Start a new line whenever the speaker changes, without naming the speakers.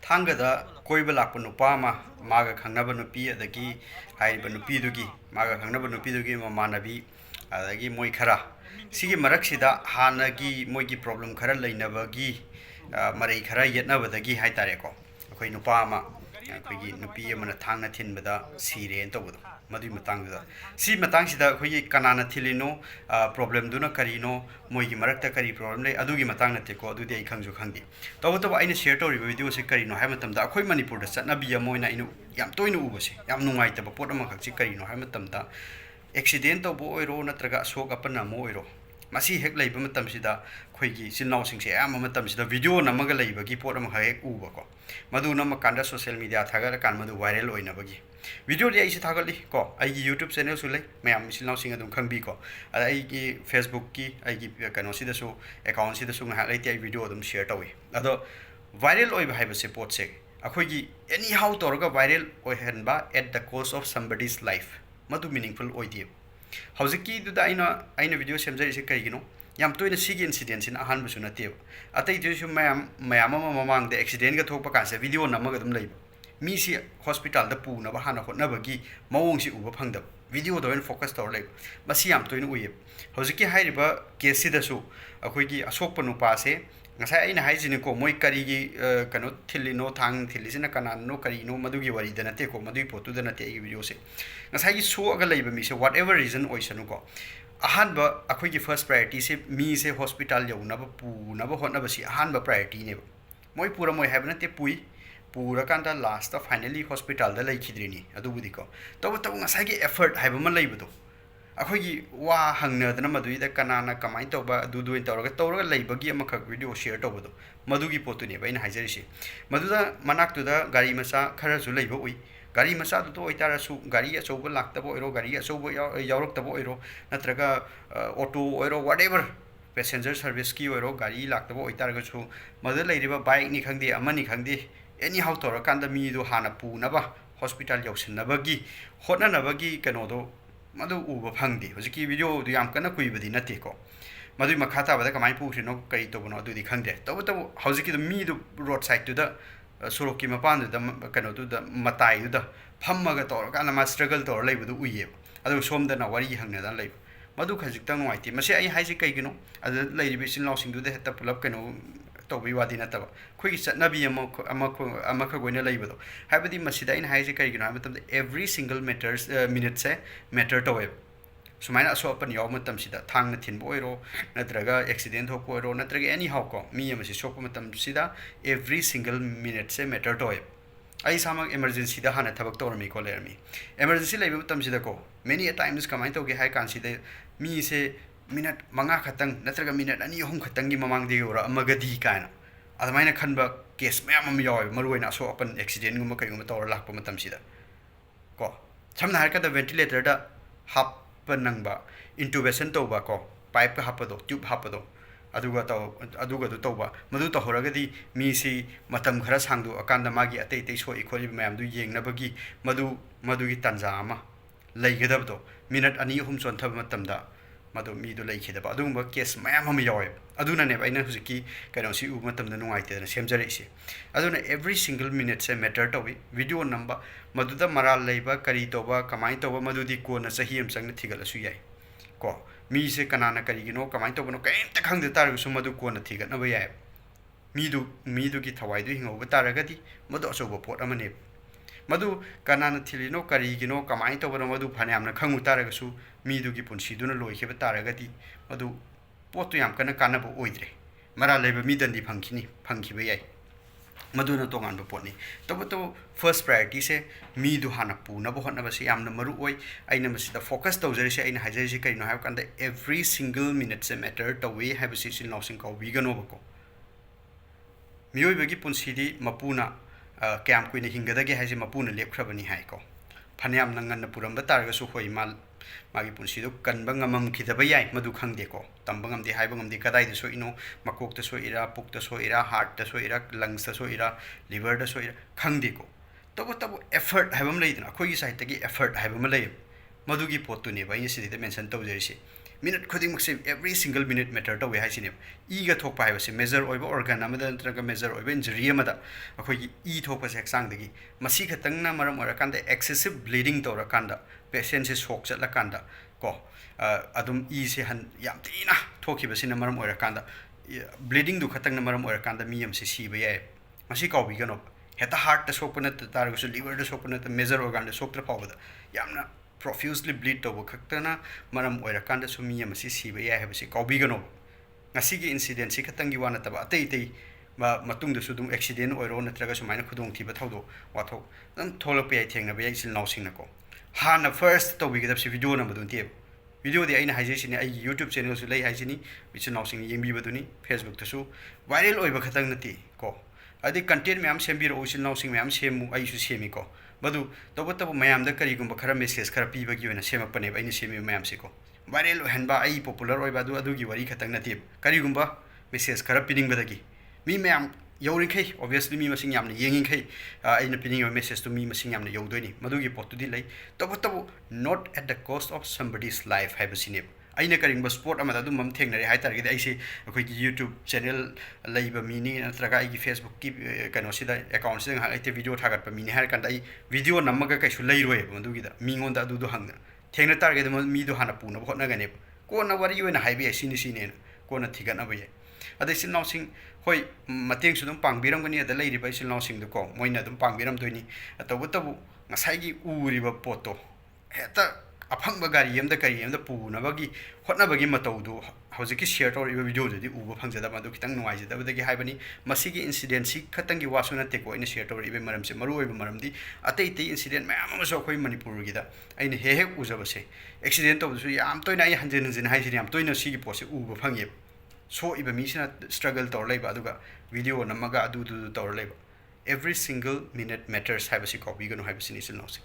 Thangada koiba lakpa nupa maga khangnaba nupi adagi haiba nupi dugi maga khangnaba nupi dugi mamanabi adagi moi khara sigi maraksida hanagi moigi problem khara leinabagi marai khara yetnabadagi haitare ko akoi nupa ama akoigi nupi amana thangna thinbada sire en tobado madui matangda si matangsida akoigi kanana thilino problem duna karino moigi marakta kari problem lei adugi matangna te ko adudi ai khangju khangdi tawtaba aina share tori video se karino hai matamda akoi manipur da chatnabi amoina inu yam toina ubase yam nungai taba pot ama khakchi karino hai matamda accident to bo oiro natraga asok apana mo oiro masi hek leiba matamsida khoigi sinnaw singse am matamsida video namaga leibagi pot ama hek uba ko madu nam kanda social media thagar kan madu viral oina bagi video ri aisi thagali ko ai youtube channel su lei mayam sinnaw sing adum khangbi ko ai gi facebook ki ai gi kano sida su account sida su ngha lei ti ai video adum share tawi ado viral oiba haiba se pot se akhoigi anyhow torga viral oi henba at the cost of somebody's life madu meaningful oidie hauζiki du da aina video semjai se kaigino yam toina sigi incident sin ahan bu sunate atai ju su mayam mamang de accident ga thokpa kan se video namaga dum lei mi si hospital da pu na ba hana hotna bagi mawong si uba phangda video do en focus tor lei masi yam toina uye hauζiki hairiba case si da su akoi gi asokpa nupa se ngasai aina haijini ko moi kari gi kano thilino thang thilisina kanan no kari no madugi wari da nate ko madui potu da nate ai video se ngasai gi so aga leiba mi se whatever reason oisanu ko ahan ba akoi gi first priority se mi se hospital yau na ba pu na ba hot na ba si ahan ba priority ne moi pura moi have nate pui pura kanda last of finally hospital da lai khidrini adu budi ko to ngasai gi effort haiba ma leiba do akhoi wa hangna dana madui da kanana kamai to ba du du toraga leibagi ama khak video share to bodo madugi potu ne baina haijari si maduda manak tu da gari masa khara su leiba ui gari masa du to oitara su gari aso ba lakta bo ero gari aso bo yaurok ta bo ero natraga auto ero whatever passenger service ki ero gari lakta bo oitara ga su madu leiriba bike ni khangdi amani khangdi anyhow tora kanda mi do hana pu na ba hospital yausin na bagi hotna na bagi kano do madu uba phangdi hojiki video du yam kana kuibadi nate ko madu makhata bada kamai pu thino kai to bono adudi khangde to hojiki the mi du road side to the soroki mapan du da kano du da matai du da phamma ga to kana ma struggle to leibu du uye adu somda na wari hangna da leibu madu khajik tang waiti mase ai haisi kai gino adu leiribi sin law sing du da heta pulap kano to bi wadi na taba khoi chatnabi ama kha goina leibu do habadi masida in haisi kai gino matam every single matters minute se matter to web sumaina aso apan yaw matam sida thangna thin bo oiro natraga accident ho ko oiro natraga anyhow ko mi amasi sok matam sida every single minute se matter to web ai sama emergency da hana thabak to mi ko lermi emergency leibu matam sida ko many a times kamai to ge hai kan sida mi se minute manga khatang natraga minute ani hum khatang gi mamang de ora amagadi kana adamaina khanba case mayam am yaw maruina so open accident gum kai gum to lakpa matam sida ko samna har ka da ventilator da hap nangba intubation to ba ko pipe hapado tube hapado aduga du to ba madu to horagadi mi si matam khara sangdu akanda magi atei tei so ikholi mayam du yeng na bagi madu gi tanja ama leigadab do minute ani hum chon thab matam da madu mi do lei khida ba adumba case mayam am yaw aduna ne baina huziki kaino si u matam da nungai te na semjare si aduna every single minute se matter to video number madu da maral leiba kari to ba kamai to ba madu di ko na sahi am sang na thigala su yai ko mi se kanana kari gino kamai to no kaim ta khang de tar su madu ko na thiga na ba yai mi du gi thawai du hingo ba taragadi madu so ba pot amane madu kanana thilino kari gino kamai to ba madu phane amna khangu taraga su mi du gi punsi du na loi kheba taragadi madu potu yam kana kana bo oidre mara leba mi dandi phangkhiba yai madu na tongan ba potni to first priority se mi du hana pu na bo hotna ba se yamna maru oi aina masida focus to jari se aina hajai se kai no have kan every single minute se matter to we have se sin losing ko vegan over ko mi oi bagi punsi di mapuna kyam kuini hingada ge haji mapuna lepkhrabani hai ko phanyam nangan na puram ba tar ga su hoi mal magi punsi do kan bangamam khidaba yai madu khangde ko tambangam de hai bangam de kadai de so ino makok ta so ira puk ta so ira heart ta so ira lungs ta so ira liver ta so ira khangde ko to effort habam lei dina khoi gi side ta gi effort habam lei madu gi potu ne ba yin si de mention to jeri si minute khudingmakse every single minute matter to we haisine iga thokpa haibase measure oiba organ amada ntraga measure oiba injury amada akhoi e thokpa se exang dagi masi khatangna maram orakanda excessive bleeding torakanda patient se shock chatla kanda ko adum e se han yam tina thokibasina maram orakanda bleeding du khatangna maram orakanda mi am se siba yae masi kawbi gano heta heart ta sokpana targusu liver da sokpana ta major organ da soktra pawda yamna profusely bleed to khaktana maram oirakanda sumi amasi siba yae habasi kawbi gano ngasi gi incident si khatangi wana taba atei tei ba matung da sudum accident oiro natraga sumaina khudong thiba thawdo watho dam tholape ai thengna ba yail nausing nako hana first to bigidap si video na badun tie video de aina haije sini ai youtube channel su lei haijini bichu nausing yengbi baduni facebook ta su viral oiba khatang nati ko adi content myam sembiro usin nausing myam semu ai su semi ko badu toba mayam da kari gumba khara message khara piba gi wena semak pane ba ini semi mayam si ko viral hanba ai popular oiba adu gi wari khatang nati kari gumba message khara pining badagi mi mayam yauring khai obviously mi masing yamna yenging khai aina pining message to mi masing yamna yaudoi ni madugi potu di lai toba not at the cost of somebody's life haibasine aina karingba sport amada dum mam thengnare hai target aise akoi gi youtube channel laiba mini natraga ai gi facebook ki kano sida account sida ha ai video thagat pa mini har kan ai video namaga kai su lairoi madugi da mingon da du hangna thengna target mi du hana puna hotna gane ko na wari yoina haibe sini sini ko na thigan abaye adai sin nausing hoi mateng su dum pangbiram gani ada lairi bai sin nausing du ko moina dum pangbiram doini atabu ngasai gi uriba poto heta afangba gari yamda kari yamda punabagi hotnabagi mataudu hojiki share tor video jodi uba phangjada madu kitang nuaijada badagi haibani masigi incident si khatangi wasuna te ko ina share tor ibe maram se maru oiba maramdi atei tei incident mayam ama so khoi manipur gi da aina he ujaba se accident to su yam toina ai hanjen hanjen haisini yam toina sigi pose uba phangye so iba mi sina struggle tor leiba aduga video namaga adu tor leiba every single minute matters haibasi copy gano haibasi ni sil no se